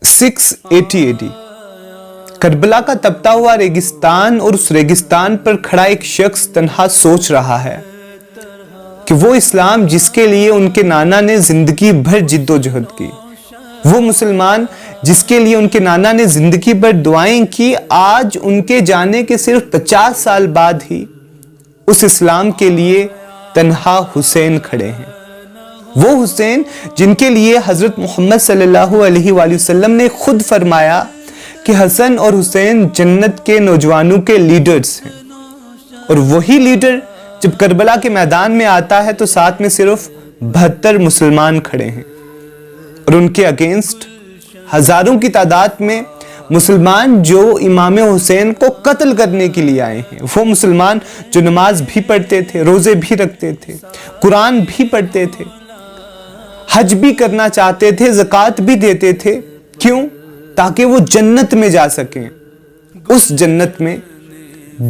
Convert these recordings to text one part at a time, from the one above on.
680 AD Karbala کا تپتا ہوا ریگستان اور اس ریگستان پر کھڑا ایک شخص تنہا سوچ رہا ہے کہ وہ اسلام جس کے لیے ان کے نانا نے زندگی بھر جد و جہد کی، وہ مسلمان جس کے لیے ان کے نانا نے زندگی بھر دعائیں کی، آج ان کے جانے کے صرف 50 سال بعد ہی اس اسلام کے لیے تنہا حسین کھڑے ہیں۔ وہ حسین جن کے لیے حضرت محمد صلی اللہ علیہ وآلہ وسلم نے خود فرمایا کہ حسن اور حسین جنت کے نوجوانوں کے لیڈرز ہیں، اور وہی لیڈر جب کربلا کے میدان میں آتا ہے تو ساتھ میں صرف 72 مسلمان کھڑے ہیں، اور ان کے اگینسٹ ہزاروں کی تعداد میں مسلمان جو امام حسین کو قتل کرنے کے لیے آئے ہیں۔ وہ مسلمان جو نماز بھی پڑھتے تھے، روزے بھی رکھتے تھے، قرآن بھی پڑھتے تھے، حج بھی کرنا چاہتے تھے، زکوٰۃ بھی دیتے تھے، کیوں؟ تاکہ وہ جنت میں جا سکیں، اس جنت میں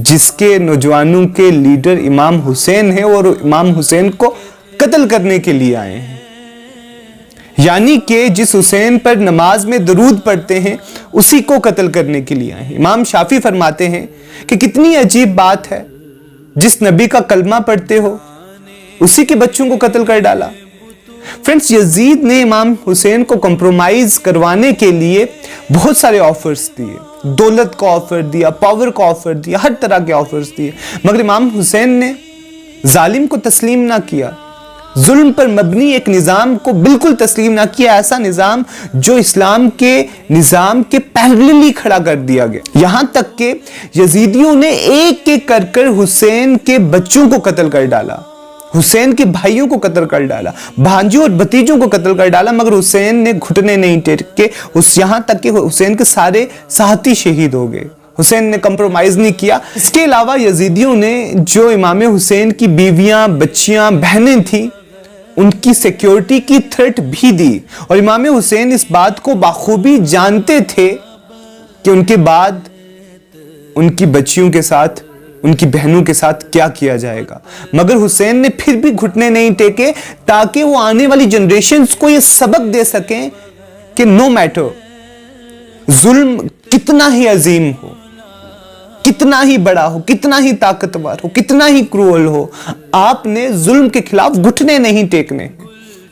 جس کے نوجوانوں کے لیڈر امام حسین ہیں اور امام حسین کو قتل کرنے کے لیے آئے ہیں۔ یعنی کہ جس حسین پر نماز میں درود پڑھتے ہیں اسی کو قتل کرنے کے لیے آئے ہیں۔ امام شافعی فرماتے ہیں کہ کتنی عجیب بات ہے، جس نبی کا کلمہ پڑھتے ہو اسی کے بچوں کو قتل کر ڈالا۔ فرینڈز، یزید نے امام حسین کو کمپرومائز کروانے کے لیے بہت سارے آفرز دیے، دولت کا آفر دیا، پاور کا آفر دیا، ہر طرح کے آفرز دیے، مگر امام حسین نے ظالم کو تسلیم نہ کیا، ظلم پر مبنی ایک نظام کو بالکل تسلیم نہ کیا، ایسا نظام جو اسلام کے نظام کے پیرللی کھڑا کر دیا گیا۔ یہاں تک کہ یزیدیوں نے ایک ایک کر کر حسین کے بچوں کو قتل کر ڈالا، حسین کے بھائیوں کو قتل کر ڈالا، بھانجوں اور بھتیجوں کو قتل کر ڈالا، مگر حسین نے گھٹنے نہیں ٹیکے، یہاں تک کہ حسین کے سارے ساتھی شہید ہو گئے۔ حسین نے کمپرومائز نہیں کیا۔ اس کے علاوہ یزیدیوں نے جو امام حسین کی بیویاں، بچیاں، بہنیں تھیں، ان کی سیکیورٹی کی تھریٹ بھی دی، اور امام حسین اس بات کو بخوبی جانتے تھے کہ ان کے بعد ان کی بچیوں کے ساتھ، ان کی بہنوں کے ساتھ کیا کیا جائے گا، مگر حسین نے پھر بھی گھٹنے نہیں ٹیکے تاکہ وہ آنے والی جنریشنز کو یہ سبق دے سکیں کہ نو میٹر ظلم کتنا ہی عظیم ہو، کتنا ہی بڑا ہو، کتنا ہی طاقتور ہو، کتنا ہی کروئل ہو، آپ نے ظلم کے خلاف گھٹنے نہیں ٹیکنے۔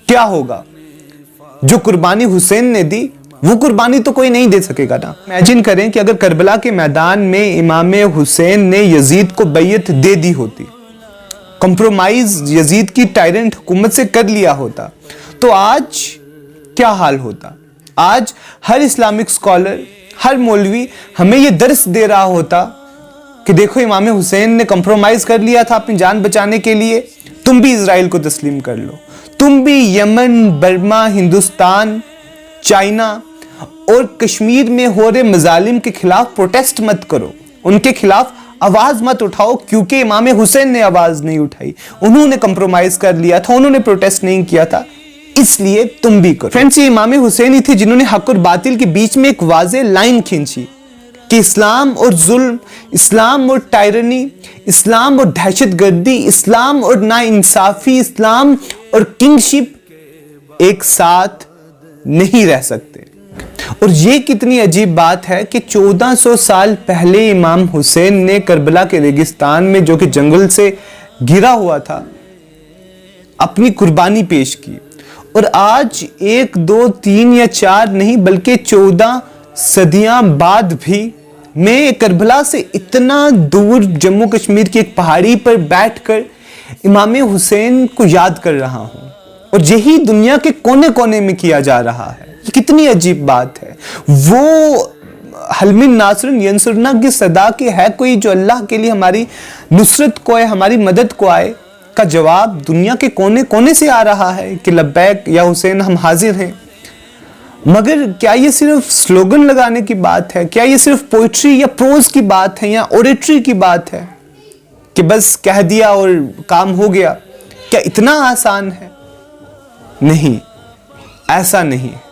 کیا ہوگا؟ جو قربانی حسین نے دی وہ قربانی تو کوئی نہیں دے سکے گا نا۔ امیجن کریں کہ اگر کربلا کے میدان میں امام حسین نے یزید کو بیعت دے دی ہوتی، کمپرومائز یزید کی ٹائرنٹ حکومت سے کر لیا ہوتا، تو آج کیا حال ہوتا؟ آج ہر اسلامک اسکالر، ہر مولوی ہمیں یہ درس دے رہا ہوتا کہ دیکھو امام حسین نے کمپرومائز کر لیا تھا اپنی جان بچانے کے لیے، تم بھی اسرائیل کو تسلیم کر لو، تم بھی یمن، برما، ہندوستان، چائنا اور کشمیر میں ہو رہے مظالم کے خلاف پروٹیسٹ مت کرو، ان کے خلاف آواز مت اٹھاؤ، کیونکہ امام حسین نے آواز نہیں اٹھائی، انہوں نے کمپرومائز کر لیا تھا، انہوں نے پروٹیسٹ نہیں کیا تھا، اس لیے تم بھی کرو۔ فرینڈز، یہ امام حسین ہی تھے جنہوں نے حق اور باطل کے بیچ میں ایک واضح لائن کھینچی کہ اسلام اور ظلم، اسلام اور ٹائرنی، اسلام اور دہشت گردی، اسلام اور ناانصافی، اسلام اور کنگشپ ایک ساتھ نہیں رہ سکتے۔ اور یہ کتنی عجیب بات ہے کہ 1400 سال پہلے امام حسین نے کربلا کے ریگستان میں، جو کہ جنگل سے گھرا ہوا تھا، اپنی قربانی پیش کی، اور آج 1، 2، 3 یا 4 نہیں بلکہ 14 صدیاں بعد بھی میں کربلا سے اتنا دور جموں کشمیر کی ایک پہاڑی پر بیٹھ کر امام حسین کو یاد کر رہا ہوں، اور یہی دنیا کے کونے کونے میں کیا جا رہا ہے۔ یہ کتنی عجیب بات ہے۔ وہ حل من ناصر ینصرنا کی صدا کہ ہے کوئی جو اللہ کے لیے ہماری نصرت کو آئے، ہماری مدد کو آئے، کا جواب دنیا کے کونے کونے سے آ رہا ہے کہ لبیک یا حسین ہم حاضر ہیں۔ مگر کیا یہ صرف سلوگن لگانے کی بات ہے؟ کیا یہ صرف پوئٹری یا پروز کی بات ہے یا اوریٹری کی بات ہے کہ بس کہہ دیا اور کام ہو گیا؟ کیا اتنا آسان ہے؟ نہیں، ایسا نہیں۔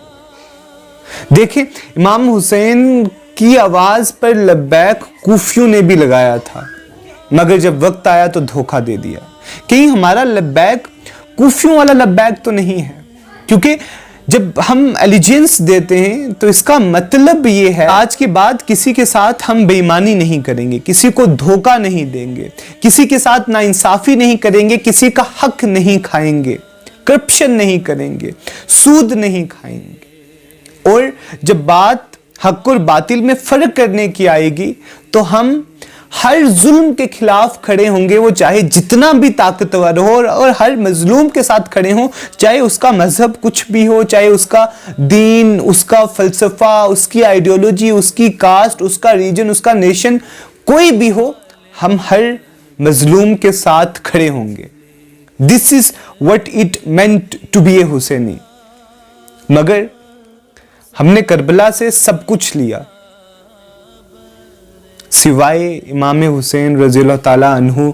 دیکھیں، امام حسین کی آواز پر لبیک کوفیوں نے بھی لگایا تھا، مگر جب وقت آیا تو دھوکہ دے دیا۔ کہیں ہمارا لبیک کوفیوں والا لبیک تو نہیں ہے، کیونکہ جب ہم الیجنس دیتے ہیں تو اس کا مطلب یہ ہے آج کے بعد کسی کے ساتھ ہم بے ایمانی نہیں کریں گے، کسی کو دھوکہ نہیں دیں گے، کسی کے ساتھ ناانصافی نہیں کریں گے، کسی کا حق نہیں کھائیں گے، کرپشن نہیں کریں گے، سود نہیں کھائیں گے۔ اور جب بات حق اور باطل میں فرق کرنے کی آئے گی تو ہم ہر ظلم کے خلاف کھڑے ہوں گے، وہ چاہے جتنا بھی طاقتور ہو، اور ہر مظلوم کے ساتھ کھڑے ہوں، چاہے اس کا مذہب کچھ بھی ہو، چاہے اس کا دین، اس کا فلسفہ، اس کی آئیڈیولوجی، اس کی کاسٹ، اس کا ریجن، اس کا نیشن کوئی بھی ہو، ہم ہر مظلوم کے ساتھ کھڑے ہوں گے۔ This is what it meant to be a حسینی۔ مگر ہم نے کربلا سے سب کچھ لیا سوائے امام حسین رضی اللہ تعالیٰ عنہ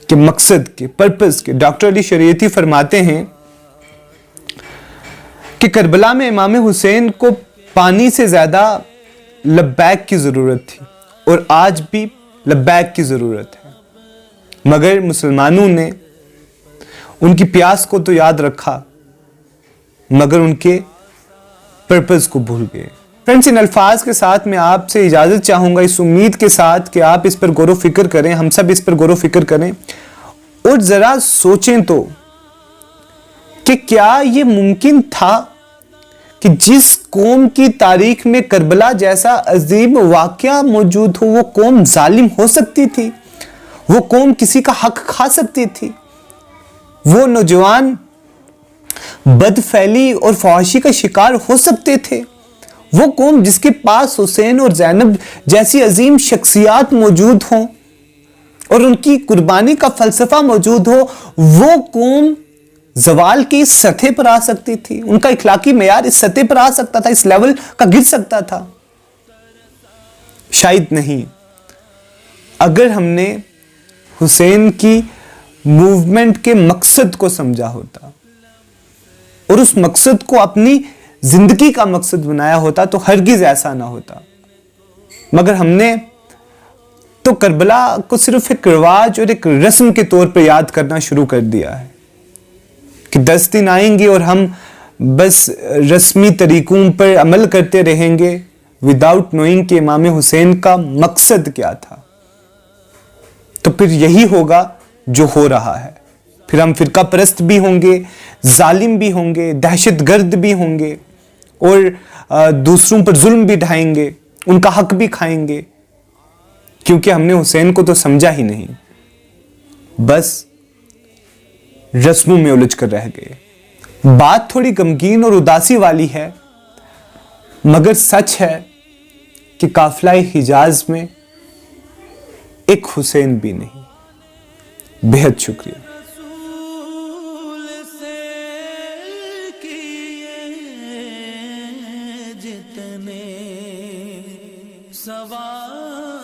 کے مقصد کے، پرپس کے۔ ڈاکٹر علی شریعتی فرماتے ہیں کہ کربلا میں امام حسین کو پانی سے زیادہ لبیک کی ضرورت تھی، اور آج بھی لبیک کی ضرورت ہے، مگر مسلمانوں نے ان کی پیاس کو تو یاد رکھا مگر ان کے پرپس کو بھول گئے۔ فرینڈز، ان الفاظ کے ساتھ میں آپ سے اجازت چاہوں گا، اس امید کے ساتھ کہ آپ اس پر غور و فکر کریں، ہم سب اس پر غور و فکر کریں، اور ذرا سوچیں تو کہ کیا یہ ممکن تھا کہ جس قوم کی تاریخ میں کربلا جیسا عظیم واقعہ موجود ہو، وہ قوم ظالم ہو سکتی تھی؟ وہ قوم کسی کا حق کھا سکتی تھی؟ وہ نوجوان بدفعلی اور فحاشی کا شکار ہو سکتے تھے؟ وہ قوم جس کے پاس حسین اور زینب جیسی عظیم شخصیات موجود ہوں اور ان کی قربانی کا فلسفہ موجود ہو، وہ قوم زوال کی اس سطح پر آ سکتی تھی؟ ان کا اخلاقی معیار اس سطح پر آ سکتا تھا، اس لیول کا گر سکتا تھا؟ شاید نہیں۔ اگر ہم نے حسین کی موومنٹ کے مقصد کو سمجھا ہوتا اور اس مقصد کو اپنی زندگی کا مقصد بنایا ہوتا تو ہرگز ایسا نہ ہوتا۔ مگر ہم نے تو کربلا کو صرف ایک رواج اور ایک رسم کے طور پر یاد کرنا شروع کر دیا ہے کہ 10 دن آئیں گے اور ہم بس رسمی طریقوں پر عمل کرتے رہیں گے وداؤٹ نوئنگ کہ امام حسین کا مقصد کیا تھا۔ تو پھر یہی ہوگا جو ہو رہا ہے، پھر ہم فرقہ پرست بھی ہوں گے، ظالم بھی ہوں گے، دہشت گرد بھی ہوں گے، اور دوسروں پر ظلم بھی ڈھائیں گے، ان کا حق بھی کھائیں گے، کیونکہ ہم نے حسین کو تو سمجھا ہی نہیں، بس رسموں میں الجھ کر رہ گئے۔ بات تھوڑی غمگین اور اداسی والی ہے، مگر سچ ہے کہ قافلہ حجاز میں ایک حسین بھی نہیں۔ بہت شکریہ۔ سوال